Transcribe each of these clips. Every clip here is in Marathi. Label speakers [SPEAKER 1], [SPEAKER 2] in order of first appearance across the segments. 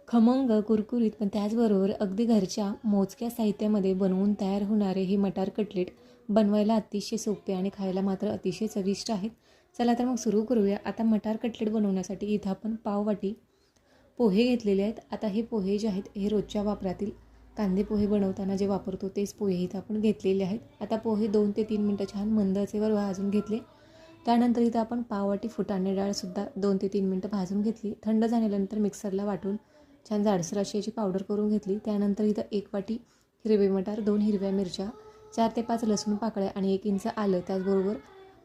[SPEAKER 1] खमंग, कुरकुरीत पण त्याचबरोबर अगदी घरच्या मोजक्या साहित्यामध्ये बनवून तयार होणारे हे मटार कटलेट बनवायला अतिशय सोपे आणि खायला मात्र अतिशय चविष्ट आहेत. चला तर मग सुरू करूया. आता मटार कटलेट बनवण्यासाठी इथं आपण पाववाटी पोहे घेतलेले आहेत. आता हे पोहे जे आहेत हे रोजच्या वापरातील कांदे पोहे बनवताना जे वापरतो तेच पोहे इथं आपण घेतलेले आहेत. आता पोहे 2 ते 3 मिनटं छान मंद आचेवर भाजून घेतले. त्यानंतर इथं आपण पाववाटी फुटाणे डाळसुद्धा 2 ते 3 मिनटं भाजून घेतली. थंड झाल्यानंतर मिक्सरला वाटून छान जाडसर अशी याची पावडर करून घेतली. त्यानंतर इथं 1 वाटी हिरवे मटार, 2 हिरव्या मिरच्या, 4 ते 5 लसूण पाकळ्या आणि 1 इंच आलं, त्याचबरोबर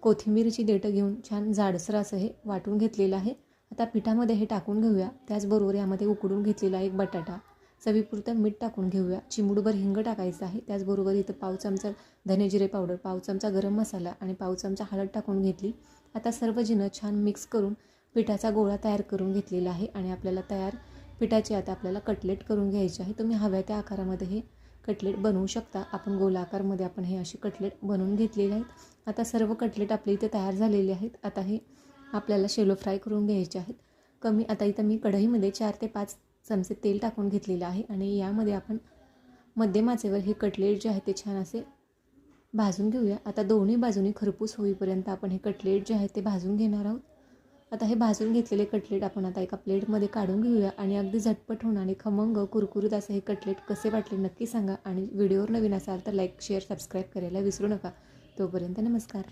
[SPEAKER 1] कोथिंबीरची देठं घेऊन छान जाडसर असं हे वाटून घेतलेलं आहे. आता पिठामध्ये हे टाकून घेऊया. त्याचबरोबर यामध्ये उकडून घेतलेला 1 बटाटा, चवीपुरतं मीठ टाकून घेऊया. चिमूटभर हिंग टाकायचं आहे. त्याचबरोबर इथं पाव चमचा धने जिरे पावडर, पाव चमचा गरम मसाला आणि पाव चमचा हळद टाकून घेतली. आता सर्व जिनं छान मिक्स करून पिठाचा गोळा तयार करून घेतलेला आहे आणि आपल्याला तयार पिठाचे आता आपल्याला कटलेट करून घ्यायचे आहे. तुम्ही हव्या त्या आकारामध्ये हे कटलेट बनवू शकता. आपण गोलाकारमध्ये आपण हे असे कटलेट बनवून घेतलेले आहेत. आता सर्व कटलेट आपले इथे तयार झालेले आहेत. आता हे आपल्याला शेलो फ्राय करून घ्यायचे आहेत. आता इथं मी कढईमध्ये 4 ते 5 चमचे तेल टाकून घेतलेलं आहे आणि यामध्ये आपण मध्यम आचेवर हे कटलेट जे आहे ते छान असे भाजून घेऊया. आता दोन्ही बाजूनी खरपूस होईपर्यंत आपण हे कटलेट जे आहे ते भाजून घेणार आहोत. आता हे भाजून घेतलेले कटलेट आपण आता एका प्लेटमध्ये काढून घेऊया आणि अगदी झटपट होणारे खमंग कुरकुरीत असे हे कटलेट कसे वाटले नक्की सांगा आणि व्हिडिओवर नवीन असाल तर लाईक, शेअर, सबस्क्राईब करायला विसरू नका. तोपर्यंत नमस्कार.